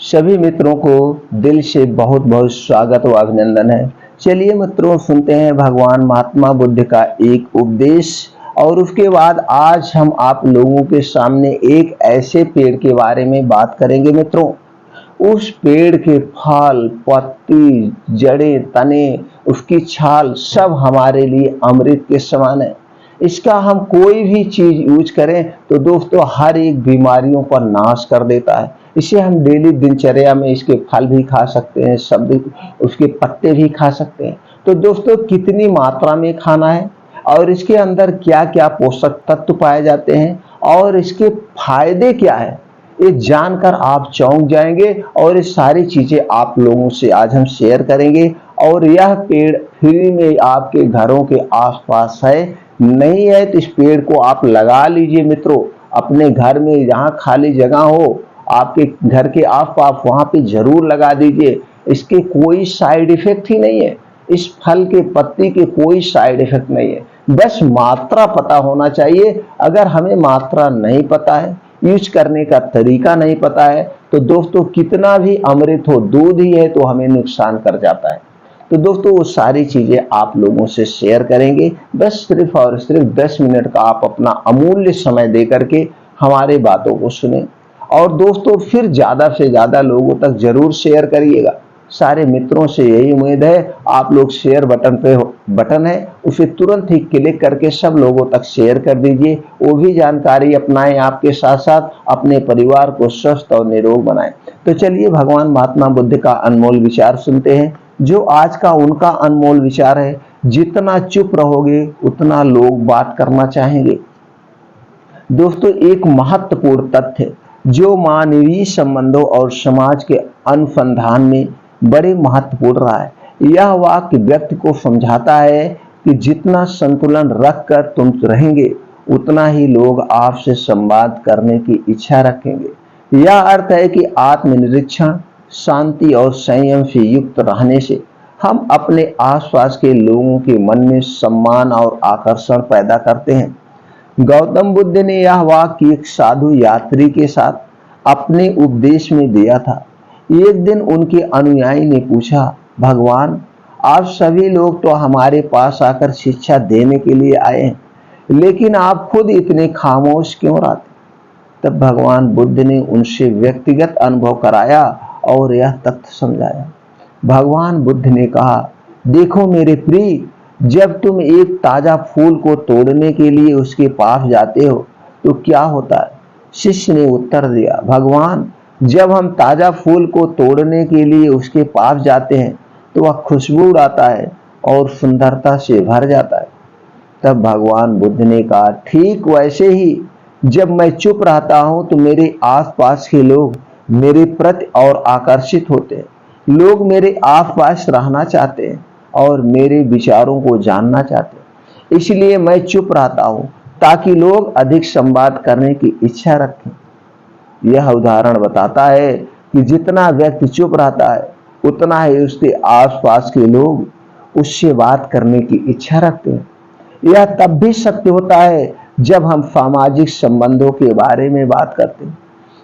सभी मित्रों को दिल से बहुत बहुत स्वागत व अभिनंदन है। चलिए मित्रों, सुनते हैं भगवान महात्मा बुद्ध का एक उपदेश और उसके बाद आज हम आप लोगों के सामने एक ऐसे पेड़ के बारे में बात करेंगे मित्रों। उस पेड़ के फल, पत्ती, जड़ें, तने, उसकी छाल सब हमारे लिए अमृत के समान है। इसका हम कोई भी चीज यूज करें तो दोस्तों हर एक बीमारियों पर नाश कर देता है। इसे हम डेली दिनचर्या में इसके फल भी खा सकते हैं, सब उसके पत्ते भी खा सकते हैं। तो दोस्तों कितनी मात्रा में खाना है और इसके अंदर क्या क्या पोषक तत्व पाए जाते हैं और इसके फायदे क्या है, ये जानकर आप चौंक जाएंगे। और ये सारी चीजें आप लोगों से आज हम शेयर करेंगे। और यह पेड़ फ्री में आपके घरों के आसपास है, नहीं है तो इस पेड़ को आप लगा लीजिए मित्रों। अपने घर में जहाँ खाली जगह हो आपके घर के आसपास, वहां पे जरूर लगा दीजिए। इसके कोई साइड इफेक्ट ही नहीं है, इस फल के पत्ती के कोई साइड इफेक्ट नहीं है। बस मात्रा पता होना चाहिए। अगर हमें मात्रा नहीं पता है, यूज करने का तरीका नहीं पता है, तो दोस्तों कितना भी अमृत हो, दूध ही है तो हमें नुकसान कर जाता है। तो दोस्तों वो सारी चीजें आप लोगों से शेयर करेंगे। बस सिर्फ और सिर्फ 10 मिनट का आप अपना अमूल्य समय दे करके हमारे बातों को सुने और दोस्तों फिर ज्यादा से ज्यादा लोगों तक जरूर शेयर करिएगा। सारे मित्रों से यही उम्मीद है, आप लोग शेयर बटन है उसे तुरंत ही क्लिक करके सब लोगों तक शेयर कर दीजिए। वो भी जानकारी अपनाएं, आपके साथ साथ अपने परिवार को स्वस्थ और निरोग बनाएं। तो चलिए भगवान महात्मा बुद्ध का अनमोल विचार सुनते हैं। जो आज का उनका अनमोल विचार है, जितना चुप रहोगे उतना लोग बात करना चाहेंगे। दोस्तों एक महत्वपूर्ण तथ्य जो मानवीय संबंधों और समाज के अनुसंधान में बड़े महत्वपूर्ण रहा है। यह वाक्य व्यक्ति को समझाता है कि जितना संतुलन रखकर तुम रहेंगे उतना ही लोग आपसे संवाद करने की इच्छा रखेंगे। यह अर्थ है कि आत्मनिरीक्षण, शांति और संयम से युक्त रहने से हम अपने आसपास के लोगों के मन में सम्मान और आकर्षण पैदा करते हैं। गौतम बुद्ध ने यह वाक्य एक साधु यात्री के साथ अपने उपदेश में दिया था। एक दिन उनके अनुयायी ने पूछा, भगवान आप सभी लोग तो हमारे पास आकर शिक्षा देने के लिए आए हैं, लेकिन आप खुद इतने खामोश क्यों रहते? तब भगवान बुद्ध ने उनसे व्यक्तिगत अनुभव कराया और यह तथ्य समझाया। भगवान बुद्ध ने कहा, देखो मेरे प्रिय, जब तुम एक ताजा फूल को तोड़ने के लिए उसके पास जाते हो तो क्या होता है? शिष्य ने उत्तर दिया, भगवान जब हम ताजा फूल को तोड़ने के लिए उसके पास जाते हैं तो वह खुशबू उड़ाता है और सुंदरता से भर जाता है। तब भगवान बुद्ध ने कहा, ठीक वैसे ही जब मैं चुप रहता हूं तो मेरे आसपास के लोग मेरे प्रति और आकर्षित होते हैं। लोग मेरे आसपास रहना चाहते हैं और मेरे विचारों को जानना चाहते हैं। इसलिए मैं चुप रहता हूं ताकि लोग अधिक संवाद करने की इच्छा रखें। यह उदाहरण बताता है कि जितना व्यक्ति चुप रहता है उतना ही उसके आसपास के लोग उससे बात करने की इच्छा रखते हैं। यह तब भी सत्य होता है जब हम सामाजिक संबंधों के बारे में बात करते हैं।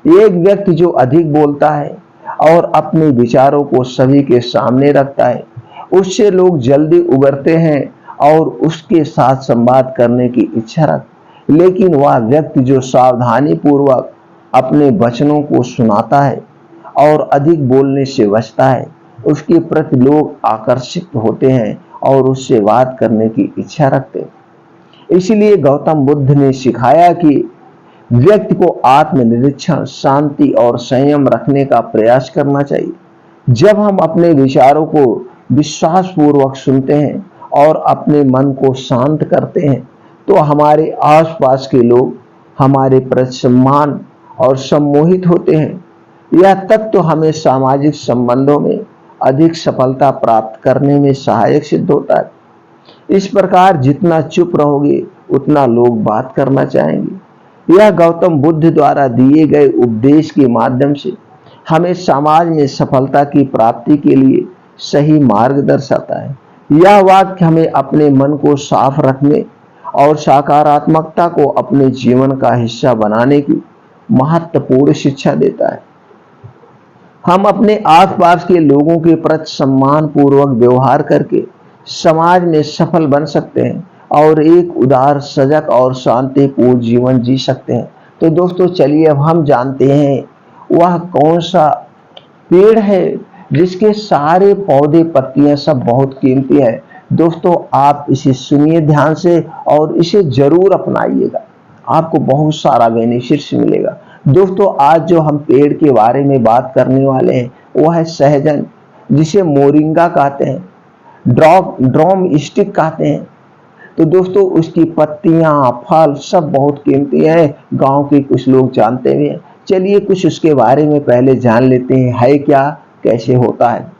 एक व्यक्ति जो अधिक बोलता है और अपने विचारों को सभी के सामने रखता है, उससे लोग जल्दी उबरते हैं और उसके साथ संवाद करने की इच्छा रखते। लेकिन वह व्यक्ति जो सावधानी पूर्वक अपने वचनों को सुनाता है और अधिक बोलने से बचता है, उसके प्रति लोग आकर्षित होते हैं और उससे बात करने की इच्छा रखते हैं। इसलिए गौतम बुद्ध ने सिखाया कि व्यक्ति को आत्मनिरीक्षण, शांति और संयम रखने का प्रयास करना चाहिए। जब हम अपने विचारों को विश्वास पूर्वक सुनते हैं और अपने मन को शांत करते हैं तो हमारे आसपास के लोग हमारे प्रति सम्मान और सम्मोहित होते हैं। यह तत्व हमें सामाजिक संबंधों में अधिक सफलता प्राप्त करने में सहायक सिद्ध होता है। इस प्रकार जितना चुप रहोगे उतना लोग बात करना चाहेंगे। यह गौतम बुद्ध द्वारा दिए गए उपदेश के माध्यम से हमें समाज में सफलता की प्राप्ति के लिए सही मार्ग दर्शाता है। यह वाक्य हमें अपने मन को साफ रखने और सकारात्मकता को अपने जीवन का हिस्सा बनाने की महत्वपूर्ण शिक्षा देता है। हम अपने आसपास के लोगों के प्रति सम्मान पूर्वक व्यवहार करके समाज में सफल बन सकते हैं और एक उदार, सजग और शांतिपूर्ण जीवन जी सकते हैं। तो दोस्तों चलिए अब हम जानते हैं वह कौन सा पेड़ है जिसके सारे पौधे, पत्तियां सब बहुत कीमती है। दोस्तों आप इसे सुनिए ध्यान से और इसे जरूर अपनाइएगा, आपको बहुत सारा बेनिफिट्स मिलेगा। दोस्तों आज जो हम पेड़ के बारे में बात करने वाले हैं वो है सहजन, जिसे मोरिंगा कहते हैं, ड्रॉम स्टिक कहते हैं। तो दोस्तों उसकी पत्तियां, फल सब बहुत कीमती हैं, गांव के कुछ लोग जानते भी हैं। चलिए कुछ उसके बारे में पहले जान लेते हैं, है क्या, कैसे होता है।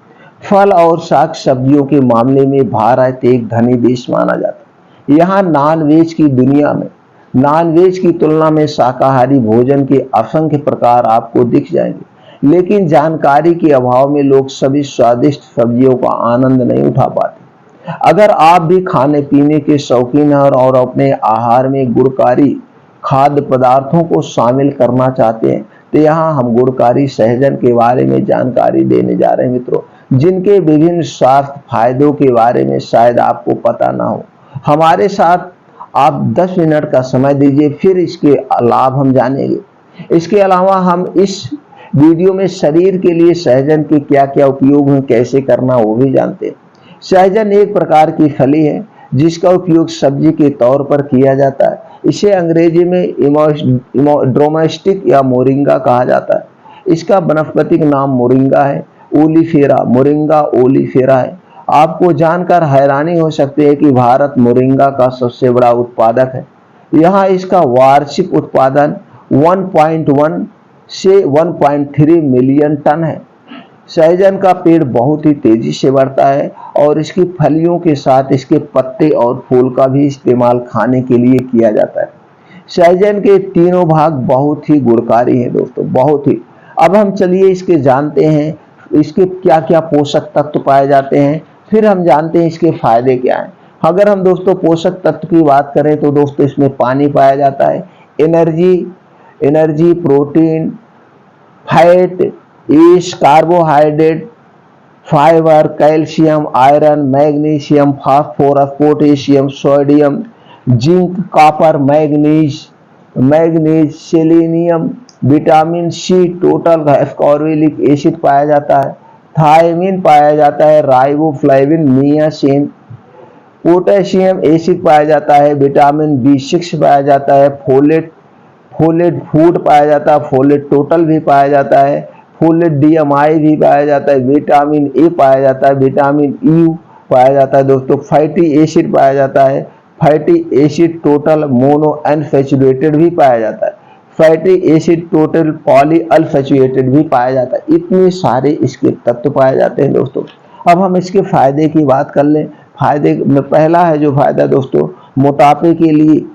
फल और साग सब्जियों के मामले में भारत एक धनी देश माना जाता है। यहाँ नॉन-वेज की दुनिया में नॉन-वेज की तुलना में शाकाहारी भोजन के असंख्य प्रकार आपको दिख जाएंगे, लेकिन जानकारी के अभाव में लोग सभी स्वादिष्ट सब्जियों का आनंद नहीं उठा पाते। अगर आप भी खाने पीने के शौकीन हैं और अपने आहार में गुणकारी खाद्य पदार्थों को शामिल करना चाहते हैं, तो यहाँ हम गुणकारी सहजन के बारे में जानकारी देने जा रहे हैं मित्रों, जिनके विभिन्न स्वास्थ्य फायदों के बारे में शायद आपको पता ना हो। हमारे साथ आप 10 मिनट का समय दीजिए, फिर इसके लाभ हम जानेंगे। इसके अलावा हम इस वीडियो में शरीर के लिए सहजन के क्या क्या उपयोग हैं, कैसे करना वो भी जानते हैं। सहजन एक प्रकार की फली है जिसका उपयोग सब्जी के तौर पर किया जाता है। इसे अंग्रेजी में ड्रोमेस्टिक या मोरिंगा कहा जाता है। इसका वनस्पतिक नाम मोरिंगा है, ओलिफेरा, मोरिंगा ओलिफेरा है। आपको जानकर हैरानी हो सकती है कि भारत मोरिंगा का सबसे बड़ा उत्पादक है। यहाँ इसका वार्षिक उत्पादन 1.1 से 1.3 मिलियन टन है। सहजन का पेड़ बहुत ही तेजी से बढ़ता है और इसकी फलियों के साथ इसके पत्ते और फूल का भी इस्तेमाल खाने के लिए किया जाता है। सहजन के तीनों भाग बहुत ही गुणकारी हैं दोस्तों, बहुत ही। अब हम चलिए इसके जानते हैं, इसके क्या क्या पोषक तत्व पाए जाते हैं, फिर हम जानते हैं इसके फायदे क्या हैं। अगर हम दोस्तों पोषक तत्व की बात करें तो दोस्तों इसमें पानी पाया जाता है, energy, protein, fat, yeast, carbohydrate, fibre, calcium, iron, magnesium, phosphorus, potassium, sodium, zinc, copper, manganese, selenium, vitamin C, total ascorbic acid पाया जाता है, थायमिन पाया जाता है, राइबोफ्लेविन, नियासिन, पोटेशियम एसिड पाया जाता है, विटामिन B6 पाया जाता है, फोलेट फूड पाया जाता है, फोलेट टोटल भी पाया जाता है, फोलेट DMI भी पाया जाता है, विटामिन ए पाया जाता है, विटामिन यू पाया जाता है दोस्तों, फैटी एसिड पाया जाता है, fatty acid total mono unsaturated भी पाया जाता है, fatty acid total poly unsaturated भी पाया जाता है। इतने सारे इसके तत्व पाए जाते हैं दोस्तों। अब हम इसके फायदे की बात कर लें। फायदे में पहला है जो फायदा दोस्तों, मोटापे के लिए।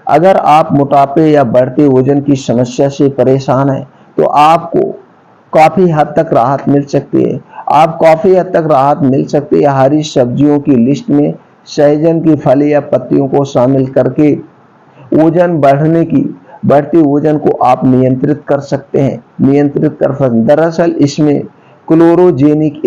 अगर आप मोटापे या बढ़ते वजन की समस्या से परेशान हैं तो आपको काफी हद तक राहत मिल सकती है। हरी सब्जियों की लिस्ट में सहजन की फली या पत्तियों को शामिल करके बढ़ते वजन को आप नियंत्रित कर सकते हैं। दरअसल इसमें क्लोरोजेनिक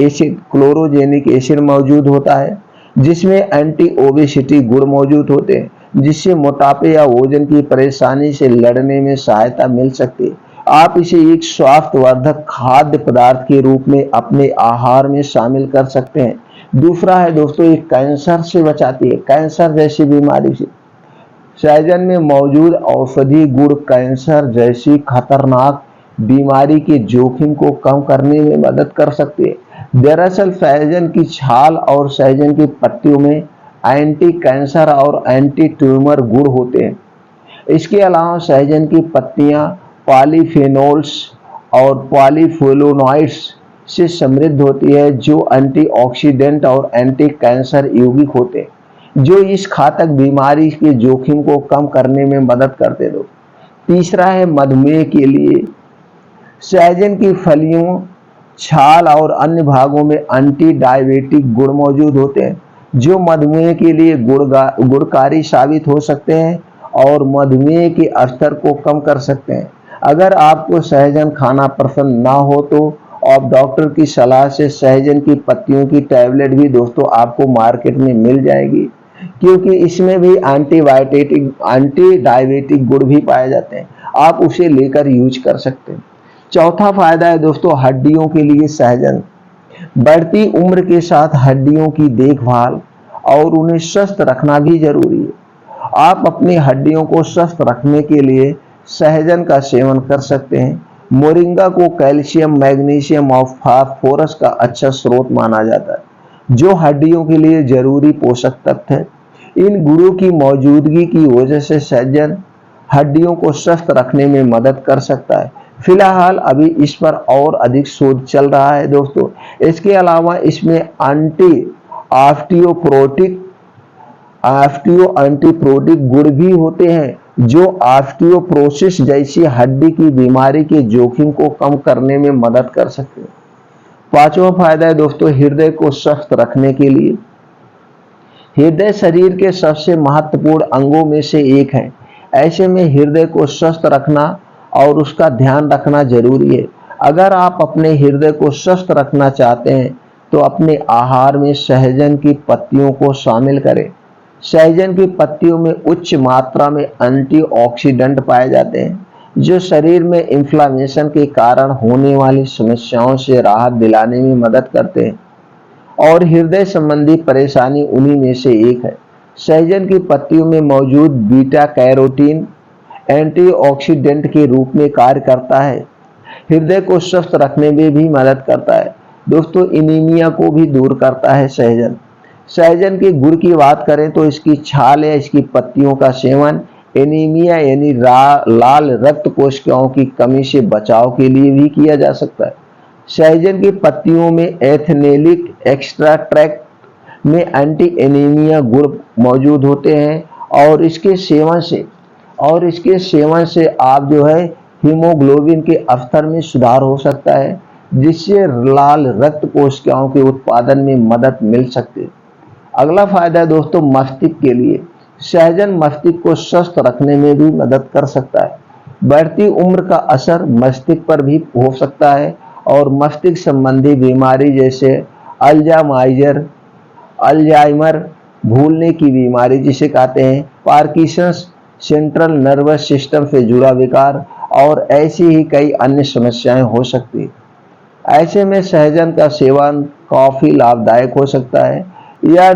एसिड मौजूद होता है, जिसमें एंटी ओबेसिटी गुण मौजूद होते हैं, जिससे मोटापे या वजन की परेशानी से लड़ने में सहायता मिल सकती है। आप इसे एक स्वास्थ्यवर्धक खाद्य पदार्थ के रूप में अपने आहार में शामिल कर सकते हैं। दूसरा है दोस्तों, ये कैंसर से बचाती है, कैंसर जैसी बीमारी से। सहजन में मौजूद औषधि गुण कैंसर जैसी खतरनाक बीमारी के जोखिम को कम करने में मदद कर सकती है। दरअसल सहजन की छाल और सहजन की पत्तियों में एंटी कैंसर और एंटी ट्यूमर गुण होते हैं। इसके अलावा सहजन की पत्तियां पॉलीफेनोल्स और पॉलीफ्लोनोइड्स से समृद्ध होती है, जो एंटीऑक्सीडेंट और एंटी कैंसर यौगिक होते हैं, जो इस घातक बीमारी के जोखिम को कम करने में मदद करते हैं। तीसरा है मधुमेह के लिए। सहजन की फलियों, छाल और अन्य भागों में एंटी डायबिटिक गुण मौजूद होते हैं, जो मधुमेह के लिए गुणकारी साबित हो सकते हैं और मधुमेह के स्तर को कम कर सकते हैं। अगर आपको सहजन खाना पसंद ना हो तो और डॉक्टर की सलाह से सहजन की पत्तियों की टैबलेट भी दोस्तों आपको मार्केट में मिल जाएगी, क्योंकि इसमें भी एंटी डायबिटिक गुण भी पाए जाते हैं। आप उसे लेकर यूज कर सकते हैं। चौथा फायदा है दोस्तों हड्डियों के लिए सहजन। बढ़ती उम्र के साथ हड्डियों की देखभाल और उन्हें स्वस्थ रखना भी जरूरी है। आप अपनी हड्डियों को स्वस्थ रखने के लिए सहजन का सेवन कर सकते हैं। मोरिंगा को कैल्शियम, मैग्नीशियम और फास्फोरस का अच्छा स्रोत माना जाता है, जो हड्डियों के लिए जरूरी पोषक तत्व है। इन गुणों की मौजूदगी की वजह से सहजन हड्डियों को स्वस्थ रखने में मदद कर सकता है। फिलहाल अभी इस पर और अधिक शोध चल रहा है दोस्तों। इसके अलावा इसमें एंटीप्रोटिक गुण भी होते हैं, जो ऑस्टियोपोरोसिस जैसी हड्डी की बीमारी के जोखिम को कम करने में मदद कर सकते हैं। पांचवा फायदा है दोस्तों हृदय को स्वस्थ रखने के लिए। हृदय शरीर के सबसे महत्वपूर्ण अंगों में से एक है। ऐसे में हृदय को स्वस्थ रखना और उसका ध्यान रखना जरूरी है। अगर आप अपने हृदय को स्वस्थ रखना चाहते हैं तो अपने आहार में सहजन की पत्तियों को शामिल करें। सहजन की पत्तियों में उच्च मात्रा में एंटीऑक्सीडेंट पाए जाते हैं, जो शरीर में इन्फ्लामेशन के कारण होने वाली समस्याओं से राहत दिलाने में मदद करते हैं, और हृदय संबंधी परेशानी उन्हीं में से एक है। सहजन की पत्तियों में मौजूद बीटा कैरोटीन एंटीऑक्सीडेंट के रूप में कार्य करता है, हृदय को स्वस्थ रखने में भी मदद करता है। दोस्तों एनीमिया को भी दूर करता है सहजन। सहजन के गुण की बात करें तो इसकी छाल या इसकी पत्तियों का सेवन एनीमिया यानी लाल रक्त कोशिकाओं की कमी से बचाव के लिए भी किया जा सकता है। सहजन की पत्तियों में एथेनेलिक एक्सट्रैक्ट में एंटी एनीमिया गुण मौजूद होते हैं, और इसके सेवन से आप जो है हीमोग्लोबिन के स्तर में सुधार हो सकता है, जिससे लाल रक्त कोशिकाओं के उत्पादन में मदद मिल सकती है। अगला फायदा है दोस्तों मस्तिष्क के लिए। सहजन मस्तिष्क को स्वस्थ रखने में भी मदद कर सकता है। बढ़ती उम्र का असर मस्तिष्क पर भी हो सकता है, और मस्तिष्क संबंधी बीमारी जैसे अल्जाइमर, भूलने की बीमारी जिसे कहते हैं, पार्किंसंस, सेंट्रल नर्वस सिस्टम से जुड़ा विकार और ऐसी ही कई अन्य समस्याएं हो सकती है। ऐसे में सहजन का सेवन काफी लाभदायक हो सकता है। यह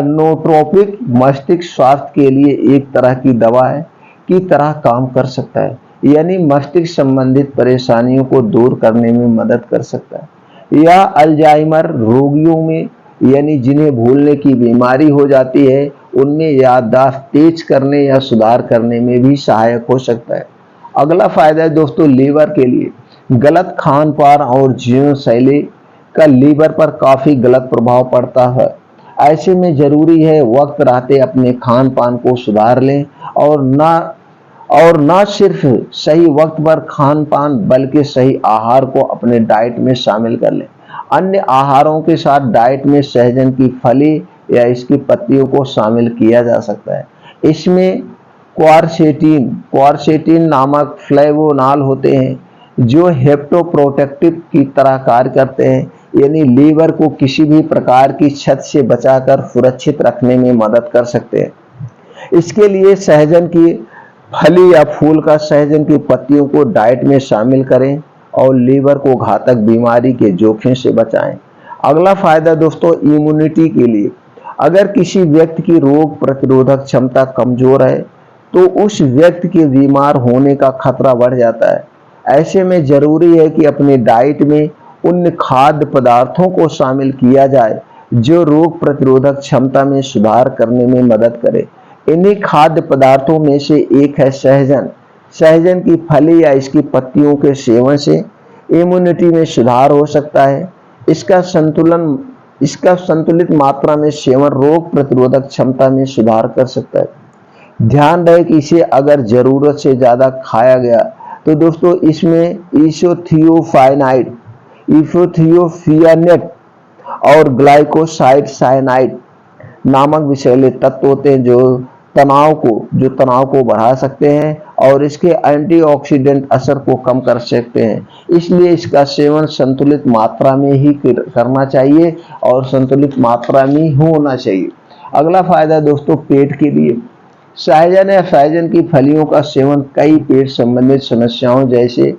नोट्रोपिक मस्तिष्क स्वास्थ्य के लिए एक तरह की दवा है की तरह काम कर सकता है, यानी मस्तिष्क संबंधित परेशानियों को दूर करने में मदद कर सकता है। यह अल्जाइमर रोगियों में, यानी जिन्हें भूलने की बीमारी हो जाती है, उनमें याददाश्त तेज करने या सुधार करने में भी सहायक हो सकता है। अगला फायदा है दोस्तों लीवर के लिए। गलत खान पान और जीवन शैली का लीवर पर काफी गलत प्रभाव पड़ता है। ऐसे में जरूरी है वक्त रहते अपने खान पान को सुधार लें, और ना सिर्फ सही वक्त पर खान पान बल्कि सही आहार को अपने डाइट में शामिल कर लें। अन्य आहारों के साथ डाइट में सहजन की फली या इसकी पत्तियों को शामिल किया जा सकता है। इसमें क्वारसेटीन नामक फ्लेवोनॉल होते हैं, जो हेप्टोप्रोटेक्टिव की तरह कार्य करते हैं, यानी लीवर को किसी भी प्रकार की क्षति से बचाकर सुरक्षित रखने में मदद कर सकते हैं। इसके लिए सहजन की फली या फूल का सहजन की पत्तियों को डाइट में शामिल करें और लीवर को घातक बीमारी के जोखिम से बचाएं। अगला फायदा दोस्तों इम्यूनिटी के लिए। अगर किसी व्यक्ति की रोग प्रतिरोधक क्षमता कमजोर है तो उस व्यक्ति के बीमार होने का खतरा बढ़ जाता है। ऐसे में जरूरी है कि अपने डाइट में उन खाद्य पदार्थों को शामिल किया जाए जो रोग प्रतिरोधक क्षमता में सुधार करने में मदद करे। इन्हीं खाद्य पदार्थों में से एक है सहजन। सहजन की फली या इसकी पत्तियों के सेवन से इम्यूनिटी में सुधार हो सकता है। इसका संतुलित मात्रा में सेवन रोग प्रतिरोधक क्षमता में सुधार कर सकता है। ध्यान रहे कि इसे अगर जरूरत से ज्यादा खाया गया तो दोस्तों इसमें इथोथियोसानेट और ग्लाइकोसाइड साइनाइड नामक विषैले तत्व होते हैं, जो तनाव को बढ़ा सकते हैं और इसके एंटीऑक्सीडेंट असर को कम कर सकते हैं। इसलिए इसका सेवन संतुलित मात्रा में ही करना चाहिए और संतुलित मात्रा में ही होना चाहिए। अगला फायदा दोस्तों पेट के लिए। सहजन या सहजन की फलियों का सेवन कई पेट संबंधित समस्याओं जैसे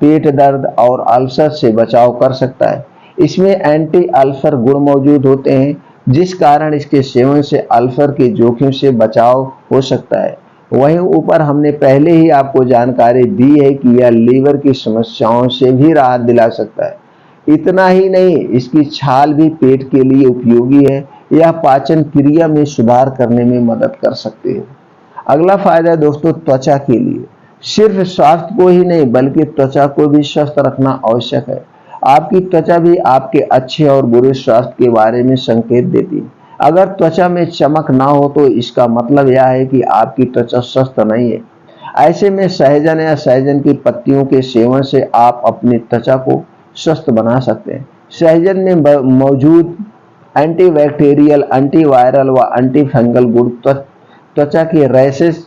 पेट दर्द और अल्सर से बचाव कर सकता है। इसमें एंटी अल्सर गुण मौजूद होते हैं, जिस कारण इसके सेवन से अल्सर के जोखिम से बचाव हो सकता है। वहीं ऊपर हमने पहले ही आपको जानकारी दी है कि यह लीवर की समस्याओं से भी राहत दिला सकता है। इतना ही नहीं, इसकी छाल भी पेट के लिए उपयोगी है। यह पाचन क्रिया में सुधार करने में मदद कर सकती है। अगला फायदा है दोस्तों त्वचा के लिए। सिर्फ स्वास्थ्य को ही नहीं बल्कि त्वचा को भी स्वस्थ रखना आवश्यक है। आपकी त्वचा भी आपके अच्छे और बुरे स्वास्थ्य के बारे में संकेत देती है। अगर त्वचा में चमक ना हो तो इसका मतलब यह है कि आपकी त्वचा स्वस्थ नहीं है। ऐसे में सहजन या सहजन की पत्तियों के सेवन से आप अपनी त्वचा को स्वस्थ बना सकते हैं। सहजन में मौजूद एंटीबैक्टीरियल, एंटीवायरल व एंटी फंगल गुण त्वचा के रैशेस,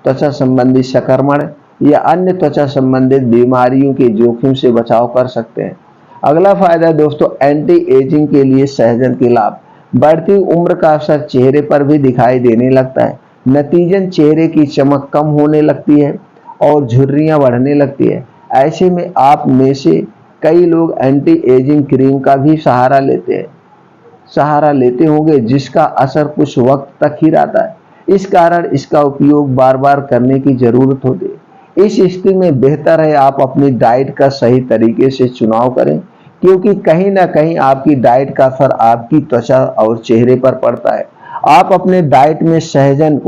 त्वचा संबंधी संक्रमण या अन्य त्वचा संबंधित बीमारियों के जोखिम से बचाव कर सकते हैं। अगला फायदा दोस्तों एंटी एजिंग के लिए सहजन के लाभ। बढ़ती उम्र का असर चेहरे पर भी दिखाई देने लगता है। नतीजन चेहरे की चमक कम होने लगती है और झुर्रियां बढ़ने लगती है। ऐसे में आप में से कई लोग एंटी एजिंग क्रीम का भी सहारा लेते होंगे, जिसका असर कुछ वक्त तक ही रहता है। इस कारण इसका उपयोग बार बार करने की जरूरत होती है। इस स्थिति में बेहतर है आप अपनी डाइट का सही तरीके से चुनाव करें, क्योंकि कहीं ना कहीं आपकी डाइट का असर आपकी त्वचा और चेहरे पर पड़ता है। आप अपने डाइट में सहजन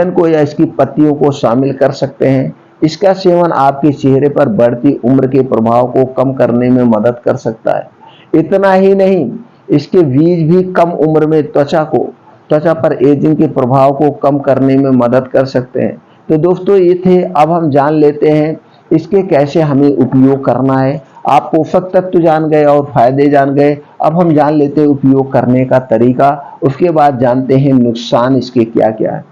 को या इसकी पत्तियों को शामिल कर सकते हैं। इसका सेवन आपके चेहरे पर बढ़ती उम्र के प्रभाव को कम करने में मदद कर सकता है। इतना ही नहीं, इसके बीज भी कम उम्र में त्वचा पर एजिंग के प्रभाव को कम करने में मदद कर सकते हैं। तो दोस्तों ये थे, अब हम जान लेते हैं इसके कैसे हमें उपयोग करना है। आप पोषक तत्व जान गए और फायदे जान गए, अब हम जान लेते हैं उपयोग करने का तरीका। उसके बाद जानते हैं नुकसान इसके क्या क्या है।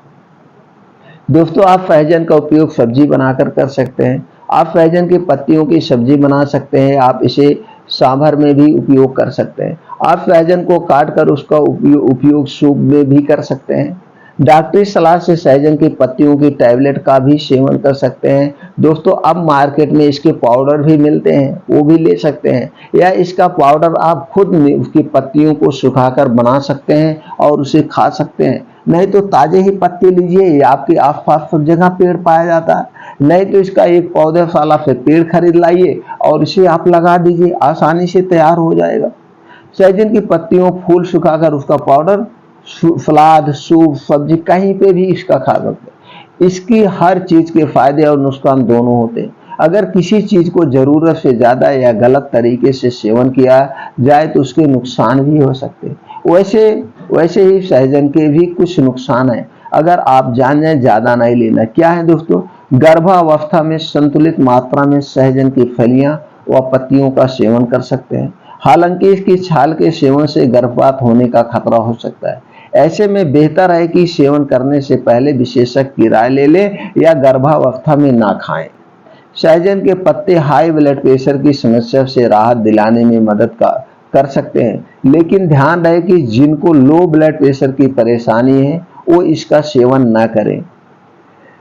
दोस्तों आप सहजन का उपयोग सब्जी बनाकर कर सकते हैं। आप सहजन की पत्तियों की सब्जी बना सकते हैं। आप इसे सांभर में भी उपयोग कर सकते हैं। आप सहजन को काट कर उसका उपयोग सूप में भी कर सकते हैं। डॉक्टरी सलाह से सहजन की पत्तियों की टैबलेट का भी सेवन कर सकते हैं। दोस्तों अब मार्केट में इसके पाउडर भी मिलते हैं, वो भी ले सकते हैं, या इसका पाउडर आप खुद में उसकी पत्तियों को सुखाकर बना सकते हैं और उसे खा सकते हैं। नहीं तो ताजे ही पत्ते लीजिए, ये आपके आसपास सब जगह पेड़ पाया जाता है। नहीं तो इसका एक पौधशाला से पेड़ खरीद लाइए और इसे आप लगा दीजिए, आसानी से तैयार हो जाएगा। सहजन की पत्तियों फूल सुखाकर उसका पाउडर सलाद, सूप, सब्जी कहीं पे भी इसका खा सकते हैं। इसकी हर चीज के फायदे और नुकसान दोनों होते हैं। अगर किसी चीज को जरूरत से ज्यादा या गलत तरीके से सेवन किया जाए तो उसके नुकसान भी हो सकते हैं। वैसे ही सहजन के भी कुछ नुकसान है, अगर आप जान जाए ज्यादा नहीं लेना। क्या है दोस्तों, गर्भावस्था में संतुलित मात्रा में सहजन की फलियां व पत्तियों का सेवन कर सकते हैं। हालांकि इसकी छाल के सेवन से गर्भपात होने का खतरा हो सकता है। ऐसे में बेहतर है कि सेवन करने से पहले विशेषज्ञ की राय ले लें या गर्भावस्था में ना खाएं। सहजन के पत्ते हाई ब्लड प्रेशर की समस्या से राहत दिलाने में मदद कर सकते हैं, लेकिन ध्यान रहे कि जिनको लो ब्लड प्रेशर की परेशानी है वो इसका सेवन ना करें।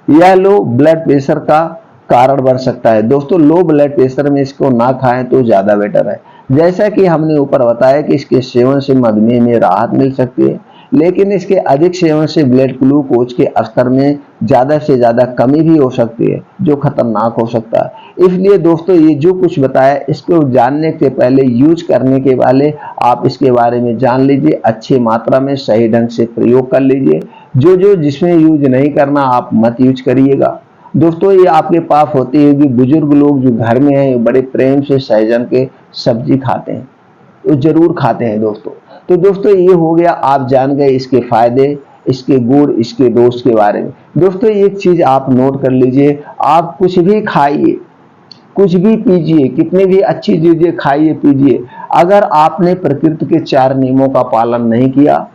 यह लो ब्लड प्रेशर का कारण बन सकता है। दोस्तों लो ब्लड प्रेशर में इसको ना खाएं तो ज्यादा बेटर है। जैसा कि हमने ऊपर बताया कि इसके सेवन से मधुमेह में राहत मिल सकती है, लेकिन इसके अधिक सेवन से ब्लड ग्लूकोज के स्तर में ज्यादा से ज्यादा कमी भी हो सकती है, जो खतरनाक हो सकता है। इसलिए दोस्तों ये जो कुछ बताया इसको जानने के पहले, यूज करने के पहले आप इसके बारे में जान लीजिए, अच्छी मात्रा में सही ढंग से प्रयोग कर लीजिए। जो जिसमें यूज नहीं करना आप मत यूज करिएगा। दोस्तों ये आपके पास होती है कि बुजुर्ग लोग जो घर में हैं बड़े प्रेम से सहजन के सब्जी खाते हैं, वो जरूर खाते हैं दोस्तों। तो दोस्तों ये हो गया, आप जान गए इसके फायदे, इसके गुण, इसके दोष के बारे में। दोस्तों एक चीज आप नोट कर लीजिए, आप कुछ भी खाइए, कुछ भी पीजिए, कितने भी अच्छी चीजें खाइए पीजिए, अगर आपने प्रकृति के 4 नियमों का पालन नहीं किया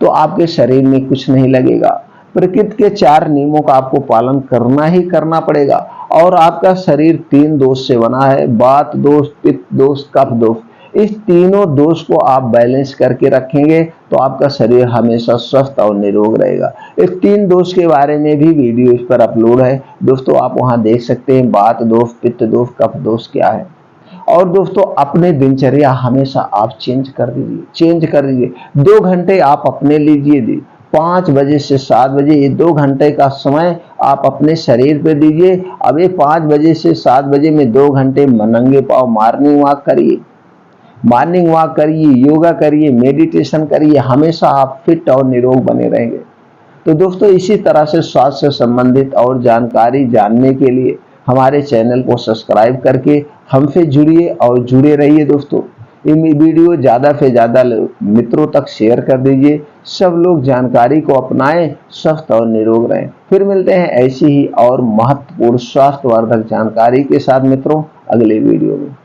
तो आपके शरीर में कुछ नहीं लगेगा। प्रकृति के 4 नियमों का आपको पालन करना ही करना पड़ेगा। और आपका शरीर 3 दोष से बना है, वात दोष, पित्त दोष, कफ दोष। इस तीनों दोष को आप बैलेंस करके रखेंगे तो आपका शरीर हमेशा स्वस्थ और निरोग रहेगा। इस 3 दोष के बारे में भी वीडियो इस पर अपलोड है दोस्तों, आप वहां देख सकते हैं वात दोष, पित्त दोष, कफ दोष क्या है। और दोस्तों अपने दिनचर्या हमेशा आप चेंज कर दीजिए। 2 घंटे आप अपने लीजिए, 5 बजे से 7 बजे ये 2 घंटे का समय आप अपने शरीर पे दीजिए। अब ये 5 बजे से 7 बजे में 2 घंटे नंगे पांव मॉर्निंग वॉक करिए, योगा करिए, मेडिटेशन करिए, हमेशा आप फिट और निरोग बने रहेंगे। तो दोस्तों इसी तरह से स्वास्थ्य से संबंधित और जानकारी जानने के लिए हमारे चैनल को सब्सक्राइब करके हमसे जुड़िए और जुड़े रहिए दोस्तों। ये वीडियो ज़्यादा से ज़्यादा मित्रों तक शेयर कर दीजिए, सब लोग जानकारी को अपनाएं, स्वस्थ और निरोग रहें। फिर मिलते हैं ऐसी ही और महत्वपूर्ण स्वास्थ्यवर्धक जानकारी के साथ मित्रों अगले वीडियो में।